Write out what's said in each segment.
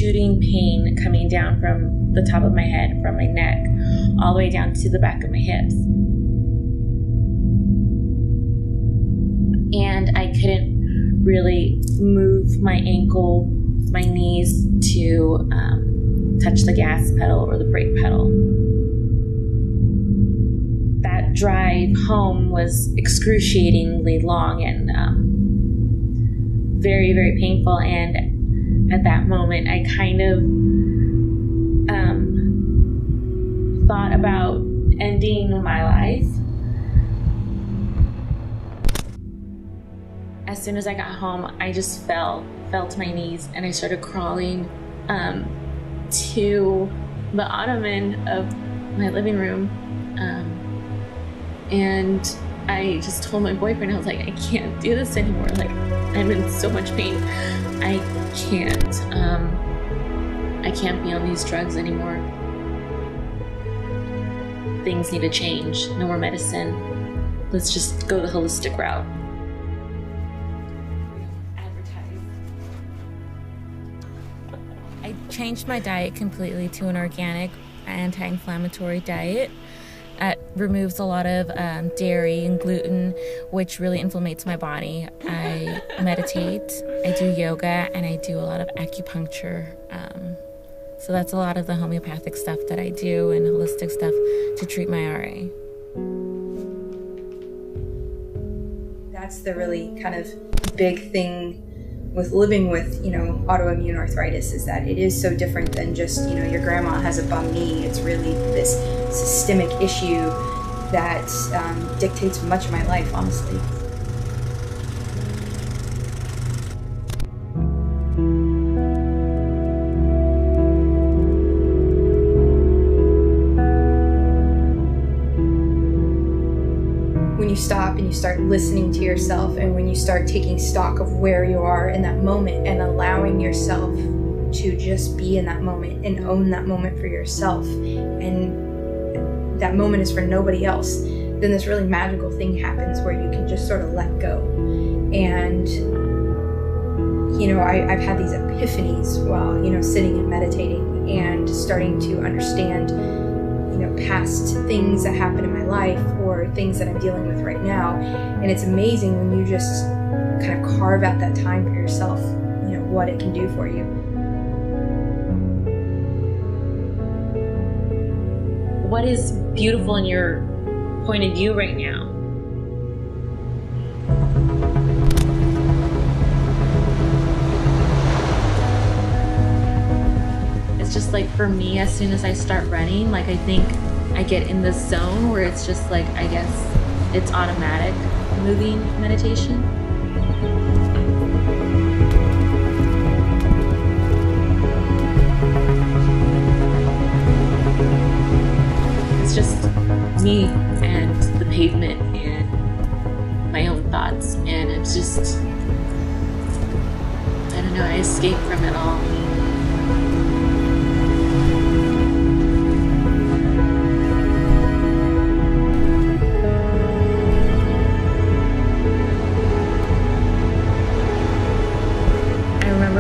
shooting pain coming down from the top of my head, from my neck, all the way down to the back of my hips. And I couldn't really move my ankle, my knees to touch the gas pedal or the brake pedal. That drive home was excruciatingly long and very, very painful. And at that moment, I kind of thought about ending my life. As soon as I got home, I just fell to my knees, and I started crawling to the ottoman of my living room. And I just told my boyfriend, I was like, I can't do this anymore. Like, I'm in so much pain. I can't be on these drugs anymore. Things need to change. No more medicine. Let's just go the holistic route. I changed my diet completely to an organic, anti-inflammatory diet. It removes a lot of dairy and gluten, which really inflames my body. I meditate, I do yoga, and I do a lot of acupuncture. So that's a lot of the homeopathic stuff that I do and holistic stuff to treat my RA. That's the really kind of big thing with living with, autoimmune arthritis, is that it is so different than just, your grandma has a bum knee. It's really this systemic issue that dictates much of my life, honestly. When you stop and you start listening to yourself, and when you start taking stock of where you are in that moment and allowing yourself to just be in that moment and own that moment for yourself, and that moment is for nobody else, then this really magical thing happens where you can just sort of let go. And I've had these epiphanies while sitting and meditating and starting to understand past things that happened in my life or things that I'm dealing with right now. And it's amazing when you just kind of carve out that time for yourself, what it can do for you. What is beautiful in your point of view right now? It's just like, for me, as soon as I start running, like, I think I get in this zone where it's just like, I guess it's automatic moving meditation. It's just me and the pavement and my own thoughts, and it's just, I don't know, I escape from it all.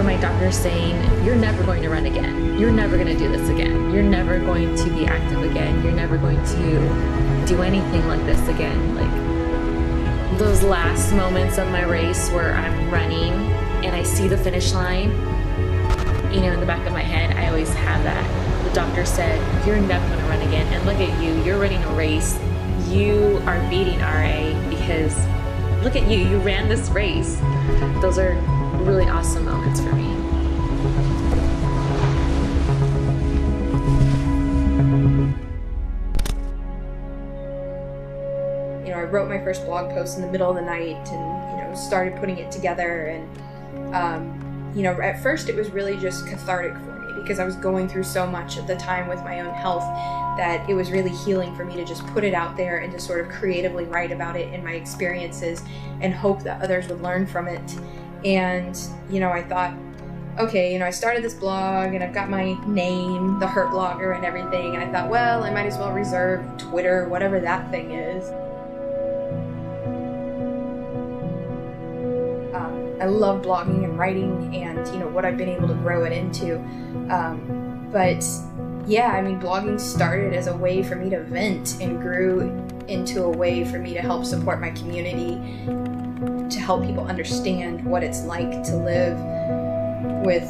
My doctor saying, you're never going to run again. You're never going to do this again. You're never going to be active again. You're never going to do anything like this again. Like, those last moments of my race where I'm running and I see the finish line, in the back of my head, I always have that. The doctor said, you're never going to run again. And look at you. You're running a race. You are beating RA because look at you. You ran this race. Those are really awesome moments for me. I wrote my first blog post in the middle of the night and, started putting it together. And, at first it was really just cathartic for me because I was going through so much at the time with my own health that it was really healing for me to just put it out there and to sort of creatively write about it and my experiences and hope that others would learn from it. And, I thought, okay, I started this blog and I've got my name, The Hurt Blogger, and everything. And I thought, well, I might as well reserve Twitter, whatever that thing is. I love blogging and writing and, you know, what I've been able to grow it into. But yeah, I mean, blogging started as a way for me to vent and grew into a way for me to help support my community, to help people understand what it's like to live with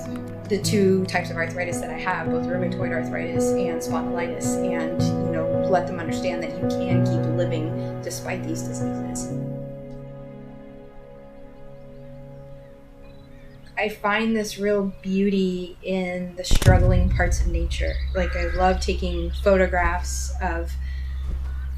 the two types of arthritis that I have, both rheumatoid arthritis and spondylitis, and, you know, let them understand that you can keep living despite these diseases. I find this real beauty in the struggling parts of nature. Like, I love taking photographs of,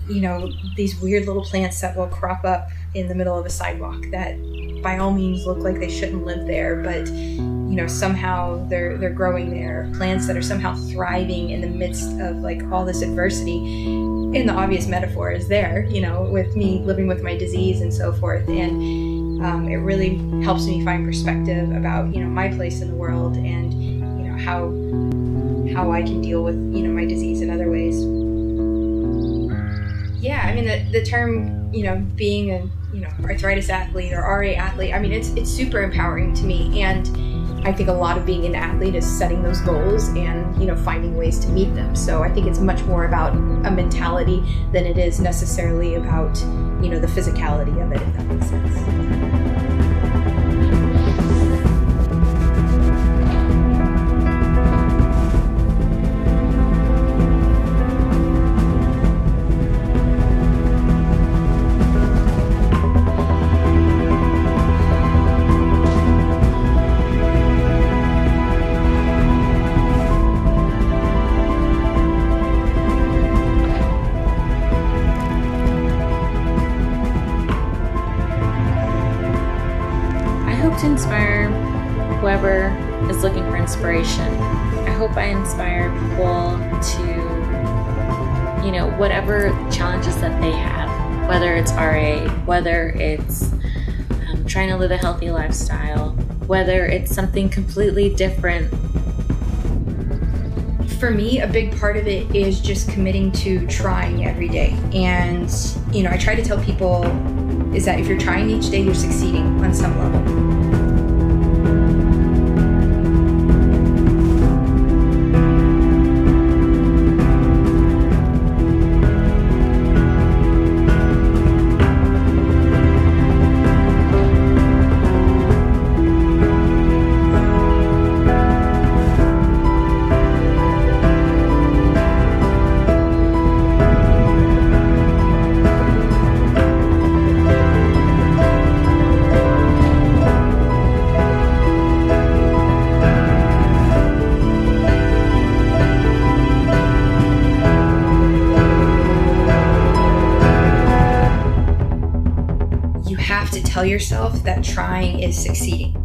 you know, these weird little plants that will crop up in the middle of a sidewalk that by all means look like they shouldn't live there, but, you know, somehow they're growing there. Plants that are somehow thriving in the midst of like all this adversity. And the obvious metaphor is there, you know, with me living with my disease and so forth. And it really helps me find perspective about, you know, my place in the world and, you know, how I can deal with, you know, my disease in other ways. Yeah, I mean, the term, you know, being a, you know, arthritis athlete or RA athlete, I mean, it's super empowering to me. And I think a lot of being an athlete is setting those goals and, you know, finding ways to meet them. So I think it's much more about a mentality than it is necessarily about, you know, the physicality of it, if that makes sense. To inspire whoever is looking for inspiration. I hope I inspire people to, you know, whatever challenges that they have, whether it's RA, whether it's trying to live a healthy lifestyle, whether it's something completely different. For me, a big part of it is just committing to trying every day. And, you know, I try to tell people is that if you're trying each day, you're succeeding on some level. Tell yourself that trying is succeeding.